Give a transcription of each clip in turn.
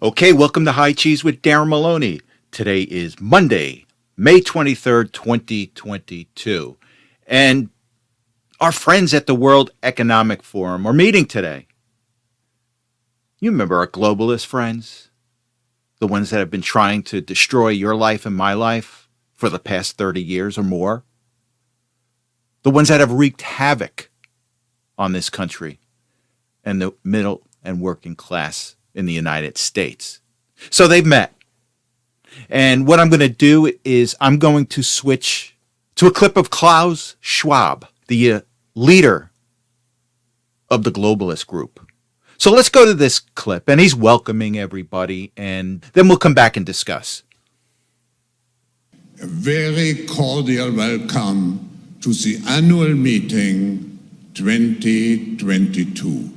Okay, welcome to High Cheese with Darren Maloney. Today is Monday, May 23rd, 2022. And our friends at the World Economic Forum are meeting today. You remember our globalist friends? The ones that have been trying to destroy your life and my life for the past 30 years or more? The ones that have wreaked havoc on this country and the middle and working class in the United States. So they've met. And what I'm going to do is I'm going to switch to a clip of Klaus Schwab, the leader of the globalist group. So let's go to this clip, and he's welcoming everybody, and then we'll come back and discuss. A very cordial welcome to the annual meeting 2022.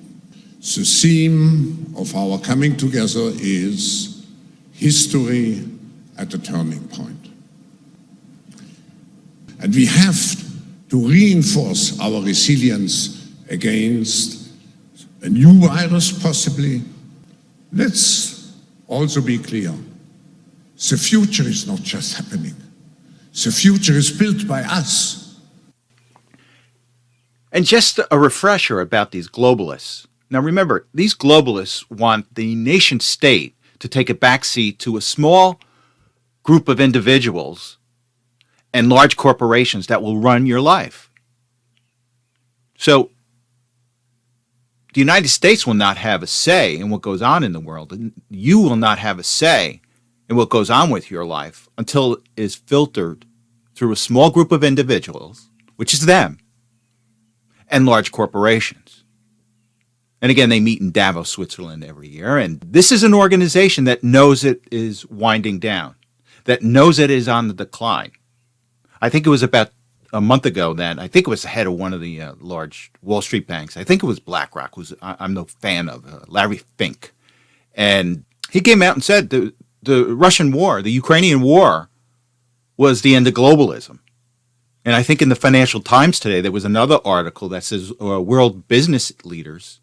The theme of our coming together is history at a turning point. And we have to reinforce our resilience against a new virus, possibly. Let's also be clear. The future is not just happening. The future is built by us. And just a refresher about these globalists. Now remember, these globalists want the nation state to take a backseat to a small group of individuals and large corporations that will run your life. So the United States will not have a say in what goes on in the world, and you will not have a say in what goes on with your life until it is filtered through a small group of individuals, which is them, and large corporations. And again, they meet in Davos, Switzerland every year. And this is an organization that knows it is winding down, that knows it is on the decline. I think it was about a month ago that I think it was the head of one of the large Wall Street banks. I think it was BlackRock, I'm no fan of, Larry Fink. And he came out and said the Russian war, the Ukrainian war, was the end of globalism. And I think in the Financial Times today, there was another article that says world business leaders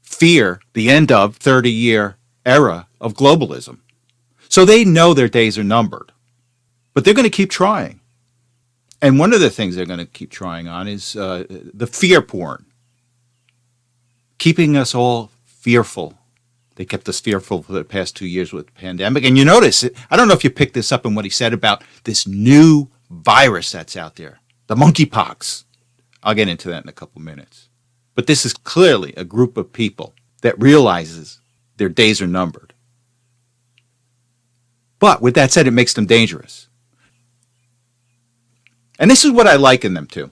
fear the end of 30-year era of globalism. So they know their days are numbered, but they're going to keep trying. And one of the things they're going to keep trying on is the fear porn, keeping us all fearful. They kept us fearful for the past 2 years with the pandemic. And you notice, I don't know if you picked this up in what he said about this new virus that's out there, the monkeypox. I'll get into that in a couple minutes. But this is clearly a group of people that realizes their days are numbered. But with that said, it makes them dangerous. And this is what I liken them to.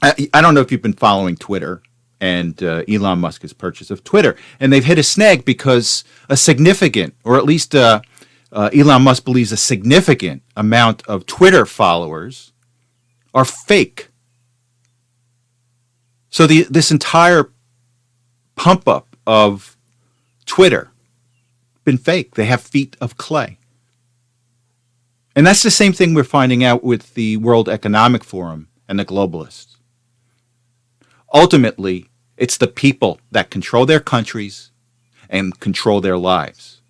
I don't know if you've been following Twitter and Elon Musk's purchase of Twitter. And they've hit a snag because a significant, or at least Elon Musk believes a significant amount of Twitter followers are fake. So this entire pump up of Twitter been fake. They have feet of clay. And that's the same thing we're finding out with the World Economic Forum and the globalists. Ultimately, it's the people that control their countries and control their lives.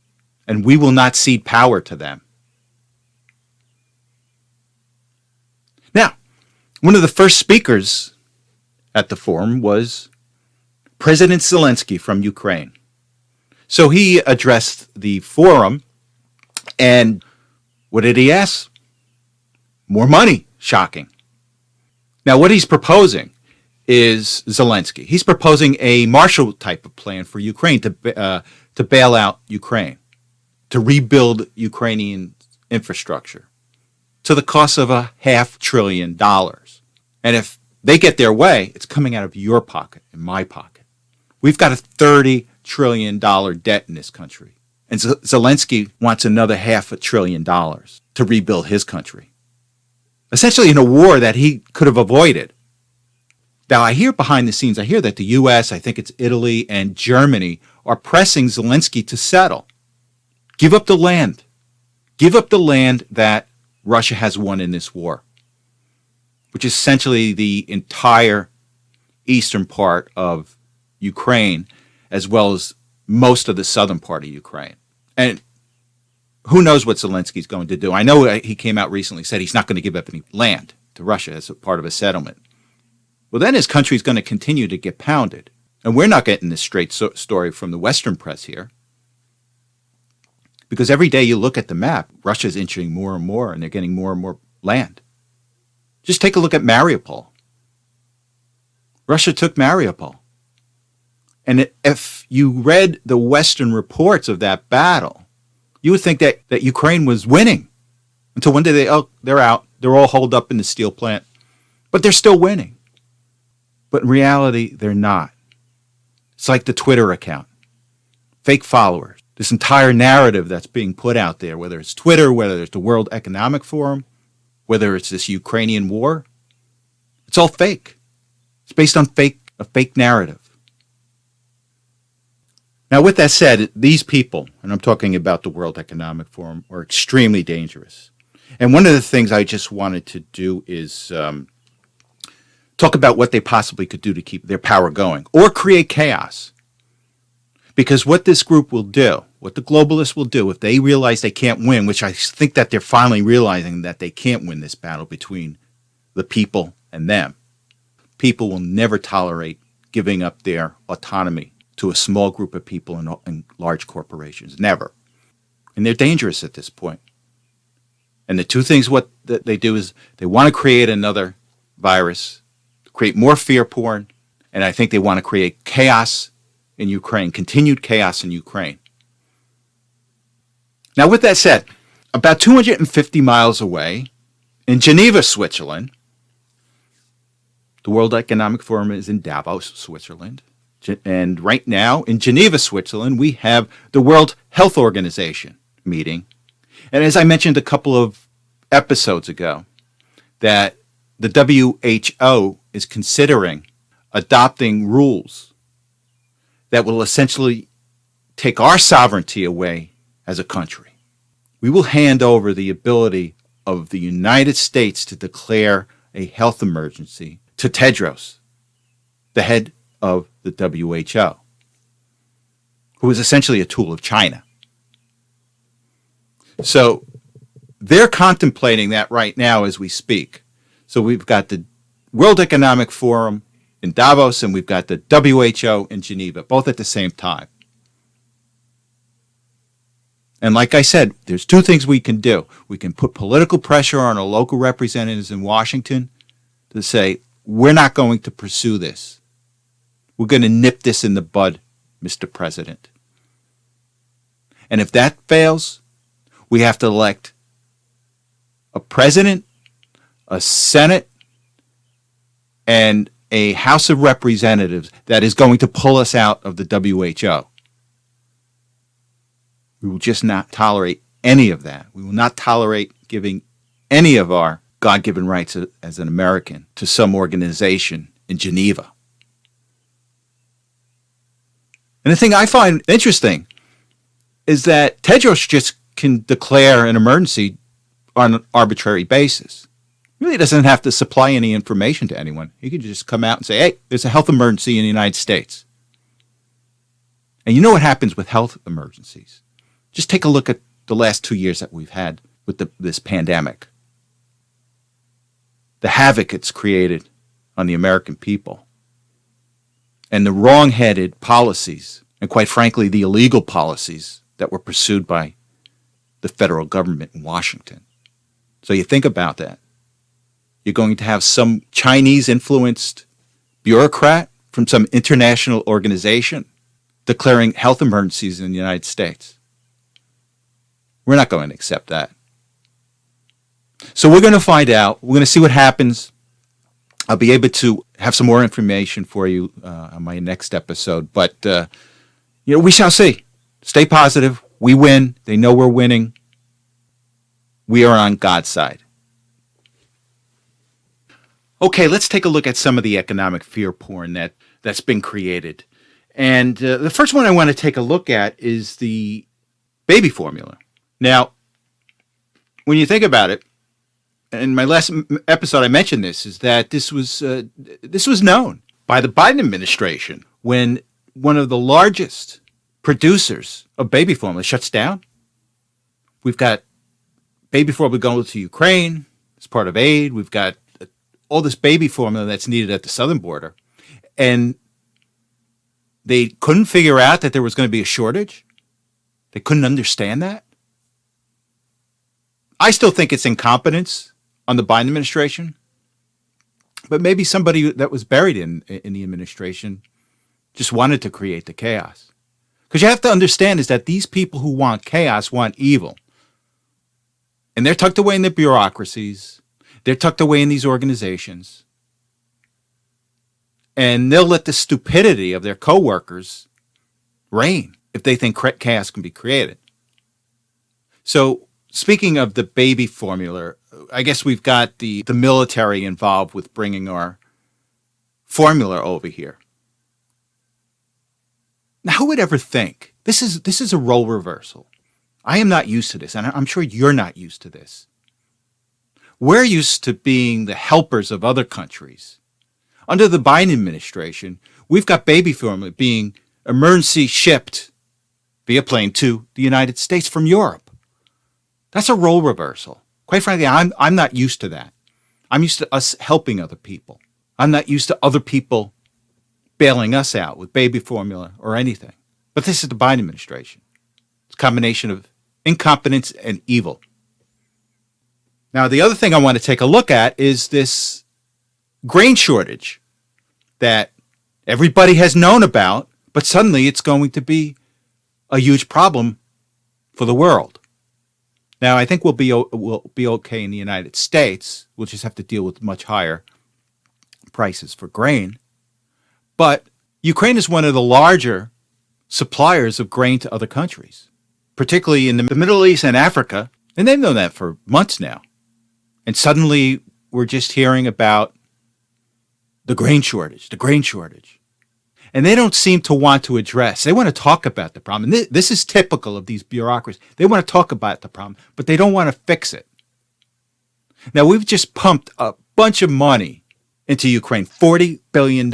And we will not cede power to them. Now, one of the first speakers at the forum was President Zelensky from Ukraine. So he addressed the forum, and what did he ask? More money. Shocking. Now, what he's proposing is Zelensky. He's proposing a Marshall type of plan for Ukraine to bail out Ukraine, to rebuild Ukrainian infrastructure to the cost of $500 billion. And if they get their way, it's coming out of your pocket and my pocket. We've got a $30 trillion debt in this country. And Zelensky wants another $500 billion to rebuild his country. Essentially in a war that he could have avoided. Now, I hear behind the scenes, I hear that the U.S., I think it's Italy and Germany, are pressing Zelensky to settle. Give up the land. Give up the land that Russia has won in this war, which is essentially the entire eastern part of Ukraine, as well as most of the southern part of Ukraine. And who knows what Zelensky's going to do? I know he came out recently, said he's not going to give up any land to Russia as a part of a settlement. Well, then his country's going to continue to get pounded. And we're not getting this straight story from the Western press here. Because every day you look at the map, Russia's inching more and more, and they're getting more and more land. Just take a look at Mariupol. Russia took Mariupol. And if you read the Western reports of that battle, you would think that Ukraine was winning. Until one day they're out. They're all holed up in the steel plant. But they're still winning. But in reality, they're not. It's like the Twitter account. Fake followers. This entire narrative that's being put out there, whether it's Twitter, whether it's the World Economic Forum, whether it's this Ukrainian war, it's all fake. It's based on a fake narrative. Now, with that said, these people, and I'm talking about the World Economic Forum, are extremely dangerous. And one of the things I just wanted to do is talk about what they possibly could do to keep their power going or create chaos. Because what this group will do, what the globalists will do if they realize they can't win, which I think that they're finally realizing that they can't win this battle between the people and them, people will never tolerate giving up their autonomy to a small group of people in large corporations. Never. And they're dangerous at this point. And the two things what they do is they want to create another virus, create more fear porn, and I think they want to create chaos in Ukraine, continued chaos in Ukraine. Now, with that said, about 250 miles away in Geneva, Switzerland, the World Economic Forum is in Davos, Switzerland. And right now in Geneva, Switzerland, we have the World Health Organization meeting. And as I mentioned a couple of episodes ago, that the WHO is considering adopting rules that will essentially take our sovereignty away as a country. We will hand over the ability of the United States to declare a health emergency to Tedros, the head of the WHO, who is essentially a tool of China. So they're contemplating that right now as we speak. So we've got the World Economic Forum in Davos and we've got the WHO in Geneva, both at the same time. And like I said, there's two things we can do. We can put political pressure on our local representatives in Washington to say, we're not going to pursue this. We're going to nip this in the bud, Mr. President. And if that fails, we have to elect a president, a Senate, and a House of Representatives that is going to pull us out of the WHO. We will just not tolerate any of that. We will not tolerate giving any of our God-given rights as an American to some organization in Geneva. And the thing I find interesting is that Tedros just can declare an emergency on an arbitrary basis. He really doesn't have to supply any information to anyone. He can just come out and say, hey, there's a health emergency in the United States. And you know what happens with health emergencies? Just take a look at the last 2 years that we've had with this pandemic. The havoc it's created on the American people. And the wrong-headed policies, and quite frankly, the illegal policies that were pursued by the federal government in Washington. So you think about that. You're going to have some Chinese-influenced bureaucrat from some international organization declaring health emergencies in the United States. We're not going to accept that. So we're going to find out. We're going to see what happens. I'll be able to have some more information for you on my next episode. But, we shall see. Stay positive. We win. They know we're winning. We are on God's side. Okay, let's take a look at some of the economic fear porn that's been created. And the first one I want to take a look at is the baby formula. Now, when you think about it, in my last episode I mentioned this, is that this was known by the Biden administration when one of the largest producers of baby formula shuts down. We've got baby formula going to Ukraine as part of aid. We've got all this baby formula that's needed at the southern border. And they couldn't figure out that there was going to be a shortage. They couldn't understand that. I still think it's incompetence on the Biden administration. But maybe somebody that was buried in the administration just wanted to create the chaos. Because you have to understand is that these people who want chaos want evil. And they're tucked away in the bureaucracies. They're tucked away in these organizations. And they'll let the stupidity of their coworkers reign if they think chaos can be created. So speaking of the baby formula, I guess we've got the military involved with bringing our formula over here. Now, who would ever think? This is a role reversal. I am not used to this, and I'm sure you're not used to this. We're used to being the helpers of other countries. Under the Biden administration, we've got baby formula being emergency shipped via plane to the United States from Europe. That's a role reversal. Quite frankly, I'm not used to that. I'm used to us helping other people. I'm not used to other people bailing us out with baby formula or anything. But this is the Biden administration. It's a combination of incompetence and evil. Now, the other thing I want to take a look at is this grain shortage that everybody has known about, but suddenly it's going to be a huge problem for the world. Now, I think we'll be okay in the United States. We'll just have to deal with much higher prices for grain. But Ukraine is one of the larger suppliers of grain to other countries, particularly in the Middle East and Africa. And they've known that for months now. And suddenly we're just hearing about the grain shortage. And they don't seem to want to address. They want to talk about the problem. And this is typical of these bureaucracies. They want to talk about the problem, but they don't want to fix it. Now, we've just pumped a bunch of money into Ukraine, $40 billion.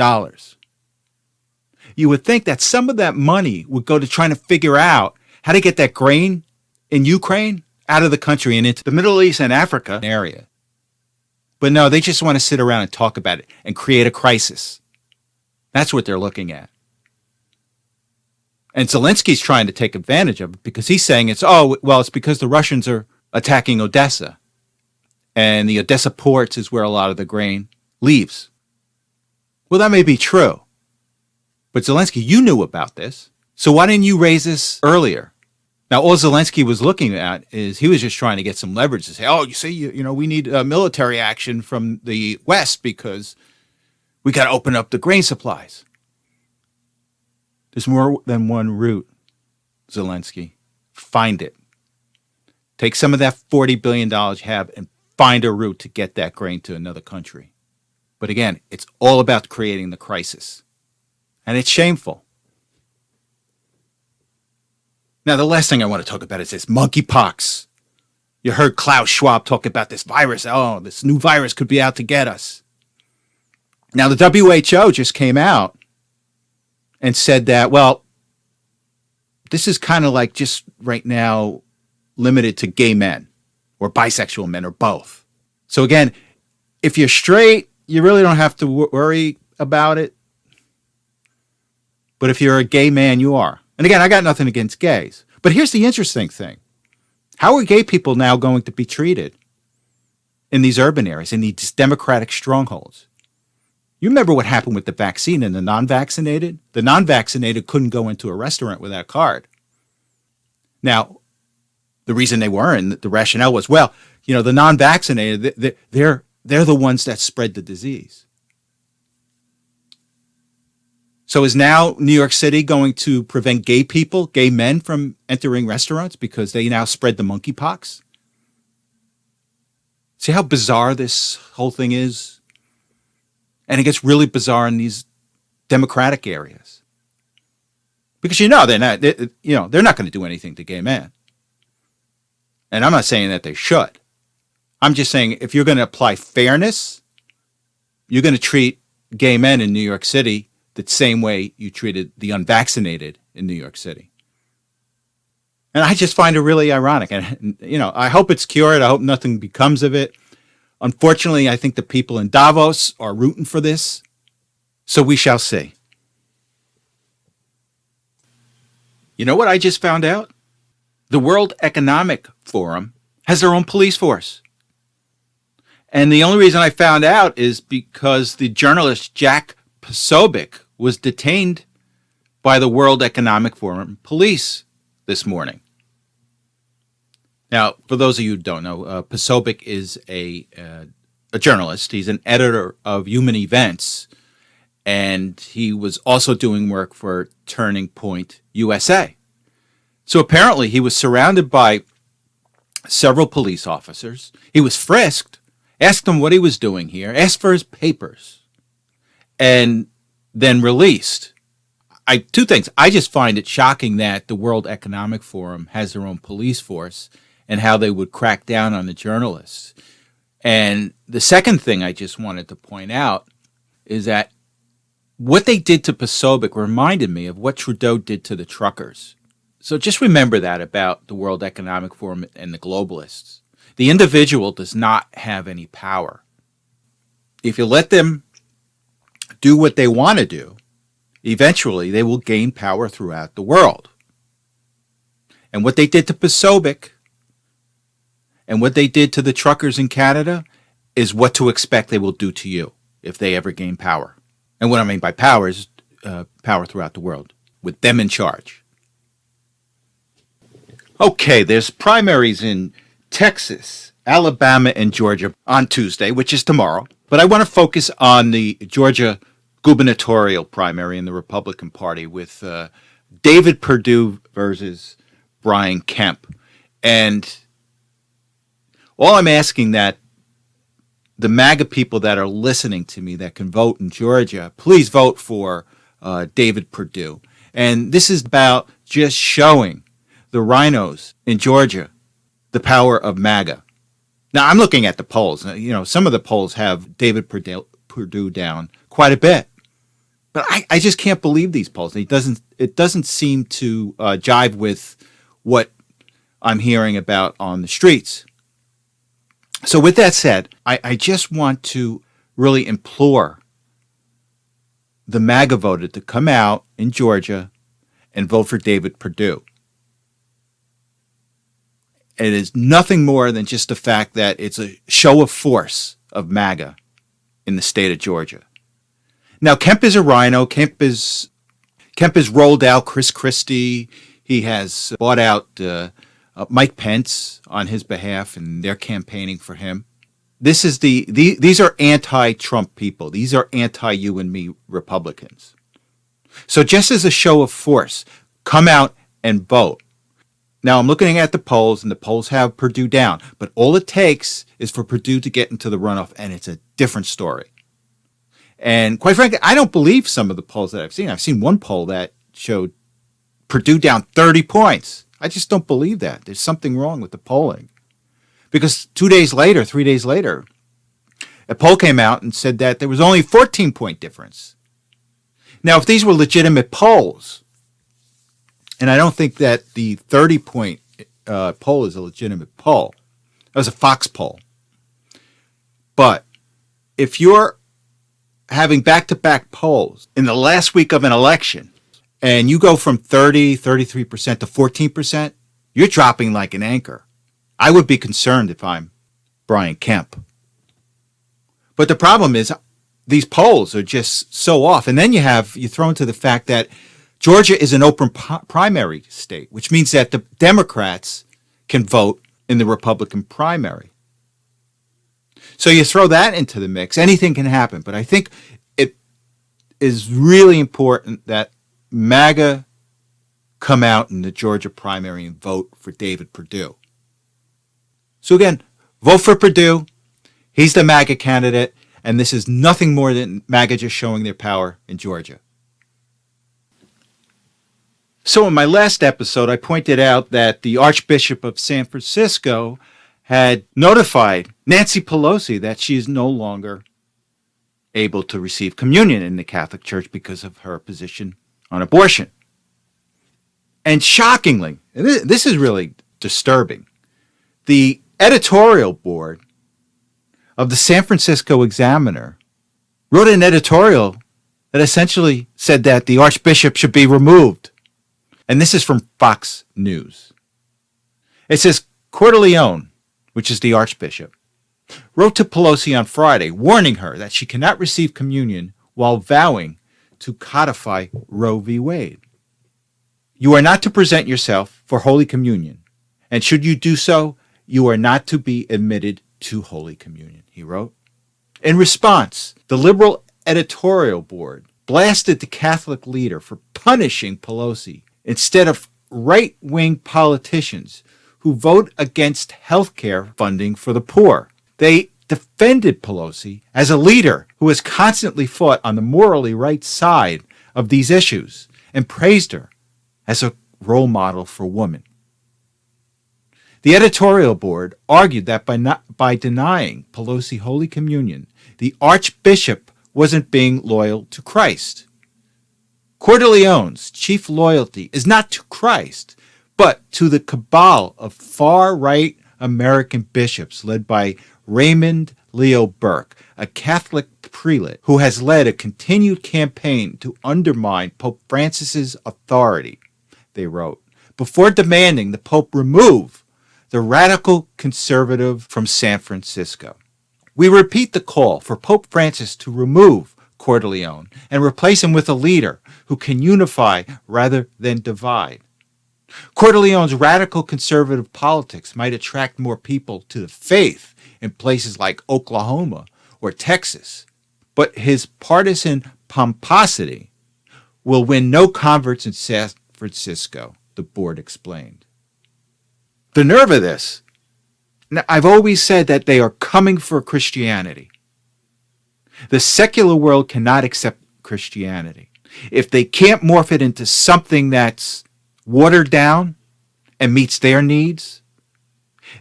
You would think that some of that money would go to trying to figure out how to get that grain in Ukraine out of the country and into the Middle East and Africa area. But no, they just want to sit around and talk about it and create a crisis. That's what they're looking at. And Zelensky's trying to take advantage of it because he's saying it's because the Russians are attacking Odessa. And the Odessa ports is where a lot of the grain leaves. Well, that may be true. But Zelensky, you knew about this. So why didn't you raise this earlier? Now, all Zelensky was looking at is he was just trying to get some leverage to say, we need military action from the West because we got to open up the grain supplies. There's more than one route, Zelensky. Find it. Take some of that $40 billion you have and find a route to get that grain to another country. But again, it's all about creating the crisis. And it's shameful. Now, the last thing I want to talk about is this monkeypox. You heard Klaus Schwab talk about this virus. Oh, this new virus could be out to get us. Now, the WHO just came out and said that, this is kind of like just right now limited to gay men or bisexual men or both. So again, if you're straight, you really don't have to worry about it. But if you're a gay man, you are. And again, I got nothing against gays. But here's the interesting thing. How are gay people now going to be treated in these urban areas, in these democratic strongholds? You remember what happened with the vaccine and the non-vaccinated? The non-vaccinated couldn't go into a restaurant without a card. Now, the reason they weren't, the rationale was, the non-vaccinated, they're the ones that spread the disease. So is now New York City going to prevent gay men from entering restaurants because they now spread the monkeypox? See how bizarre this whole thing is? And it gets really bizarre in these democratic areas. Because they're not going to do anything to gay men. And I'm not saying that they should. I'm just saying if you're going to apply fairness, you're going to treat gay men in New York City the same way you treated the unvaccinated in New York City. And I just find it really ironic. And, I hope it's cured. I hope nothing becomes of it. Unfortunately, I think the people in Davos are rooting for this. So we shall see. You know what I just found out? The World Economic Forum has their own police force. And the only reason I found out is because the journalist Jack Posobiec was detained by the World Economic Forum police this morning. Now, for those of you who don't know, Posobiec is a journalist. He's an editor of Human Events, and he was also doing work for Turning Point USA. So apparently he was surrounded by several police officers. He was frisked, asked him what he was doing here, asked for his papers, and then released. Two things. I just find it shocking that the World Economic Forum has their own police force and how they would crack down on the journalists. And the second thing I just wanted to point out is that what they did to Posobiec reminded me of what Trudeau did to the truckers. So just remember that about the World Economic Forum and the globalists. The individual does not have any power. If you let them do what they want to do, eventually they will gain power throughout the world. And what they did to Posobiec and what they did to the truckers in Canada is what to expect they will do to you if they ever gain power. And what I mean by power is power throughout the world, with them in charge. Okay, there's primaries in Texas, Alabama, and Georgia on Tuesday, which is tomorrow. But I want to focus on the Georgia gubernatorial primary in the Republican Party with David Perdue versus Brian Kemp. And all I'm asking that the MAGA people that are listening to me that can vote in Georgia, please vote for David Perdue. And this is about just showing the rhinos in Georgia the power of MAGA. Now, I'm looking at the polls. Some of the polls have David Perdue down quite a bit. But I just can't believe these polls. It doesn't seem to jive with what I'm hearing about on the streets. So with that said, I just want to really implore the MAGA voter to come out in Georgia and vote for David Perdue. It is nothing more than just the fact that it's a show of force of MAGA in the state of Georgia. Now, Kemp is a rhino. Kemp has rolled out Chris Christie. He has bought out Mike Pence on his behalf, and they're campaigning for him. These are anti-Trump people. These are anti-you and me Republicans. So just as a show of force, come out and vote. Now, I'm looking at the polls, and the polls have Perdue down. But all it takes is for Perdue to get into the runoff, and it's a different story. And quite frankly, I don't believe some of the polls that I've seen. I've seen one poll that showed Perdue down 30 points. I just don't believe that. There's something wrong with the polling. Because 3 days later, a poll came out and said that there was only a 14-point difference. Now, if these were legitimate polls, and I don't think that the 30-point poll is a legitimate poll. That was a Fox poll. But if you're having back-to-back polls in the last week of an election, and you go from 33% to 14%, you're dropping like an anchor. I would be concerned if I'm Brian Kemp. But the problem is these polls are just so off. And then you throw into the fact that Georgia is an open primary state, which means that the Democrats can vote in the Republican primary. So you throw that into the mix, anything can happen. But I think it is really important that MAGA come out in the Georgia primary and vote for David Perdue. So again, vote for Perdue. He's the MAGA candidate, and this is nothing more than MAGA just showing their power in Georgia. So in my last episode, I pointed out that the Archbishop of San Francisco had notified Nancy Pelosi that she is no longer able to receive communion in the Catholic Church because of her position on abortion. And shockingly, and this is really disturbing, the editorial board of the San Francisco Examiner wrote an editorial that essentially said that the Archbishop should be removed. And this is from Fox News. It says, Cordileone, which is the Archbishop, wrote to Pelosi on Friday, warning her that she cannot receive communion while vowing to codify Roe v. Wade. You are not to present yourself for Holy Communion, and should you do so, you are not to be admitted to Holy Communion, he wrote. In response, the liberal editorial board blasted the Catholic leader for punishing Pelosi instead of right-wing politicians who vote against health care funding for the poor. They defended Pelosi as a leader who has constantly fought on the morally right side of these issues and praised her as a role model for women. The editorial board argued that by denying Pelosi Holy Communion, the Archbishop wasn't being loyal to Christ. Cordileone's chief loyalty is not to Christ, but to the cabal of far-right American bishops led by Raymond Leo Burke, a Catholic prelate who has led a continued campaign to undermine Pope Francis's authority, they wrote, before demanding the Pope remove the radical conservative from San Francisco. We repeat the call for Pope Francis to remove Cordileone and replace him with a leader who can unify rather than divide. Cordileone's radical conservative politics might attract more people to the faith in places like Oklahoma or Texas, but his partisan pomposity will win no converts in San Francisco, the board explained. The nerve of this. Now, I've always said that they are coming for Christianity. The secular world cannot accept Christianity. If they can't morph it into something that's watered down and meets their needs,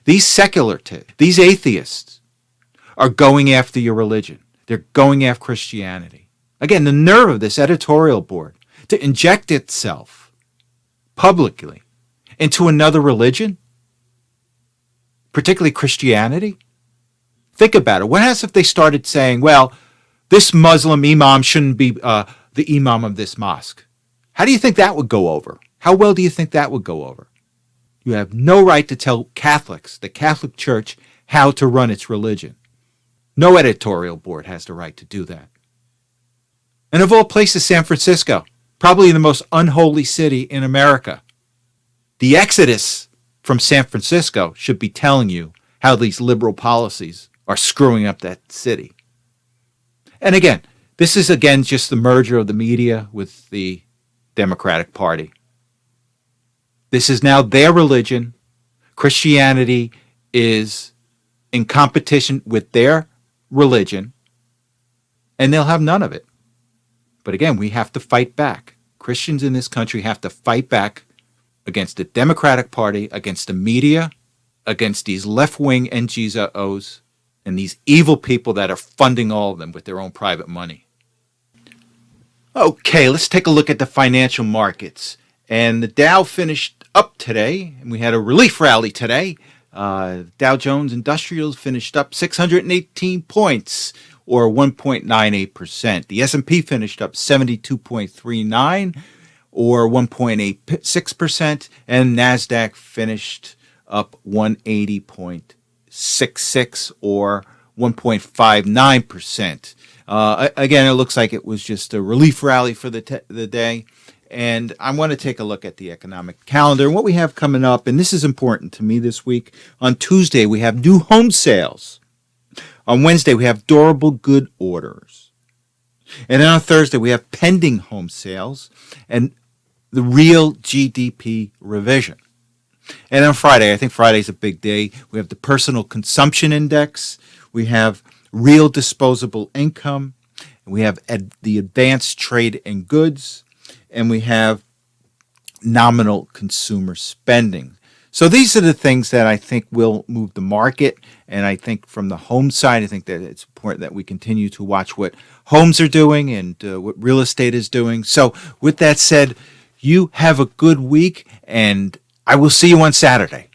these secularists, these atheists, are going after your religion. They're going after Christianity. Again, the nerve of this editorial board to inject itself publicly into another religion, particularly Christianity. Think about it. What happens if they started saying, well, this Muslim imam shouldn't be the imam of this mosque? How do you think that would go over? How well do you think that would go over? You have no right to tell Catholics, the Catholic Church, how to run its religion. No editorial board has the right to do that. And of all places, San Francisco, probably the most unholy city in America. The exodus from San Francisco should be telling you how these liberal policies are screwing up that city. And again, this is just the merger of the media with the Democratic Party. This is now their religion. Christianity is in competition with their religion, and they'll have none of it. But again, we have to fight back. Christians in this country have to fight back against the Democratic Party, against the media, against these left-wing NGOs, and these evil people that are funding all of them with their own private money. Okay, let's take a look at the financial markets. And the Dow finished up today, and we had a relief rally today. Dow Jones Industrials finished up 618 points, or 1.98%. The S&P finished up 72.39, or 1.86%, and NASDAQ finished up 180.66, or 1.59%. Again, it looks like it was just a relief rally for the day. And I want to take a look at the economic calendar and what we have coming up. And this is important to me this week. On Tuesday, we have new home sales. On Wednesday, we have durable good orders. And then on Thursday, we have pending home sales and the real GDP revision. And on Friday, I think Friday's a big day. We have the personal consumption index. We have real disposable income. We have the advanced trade in goods. And we have nominal consumer spending. So these are the things that I think will move the market. And I think from the home side, I think that it's important that we continue to watch what homes are doing and what real estate is doing. So with that said, You have a good week, and I will see you on Saturday.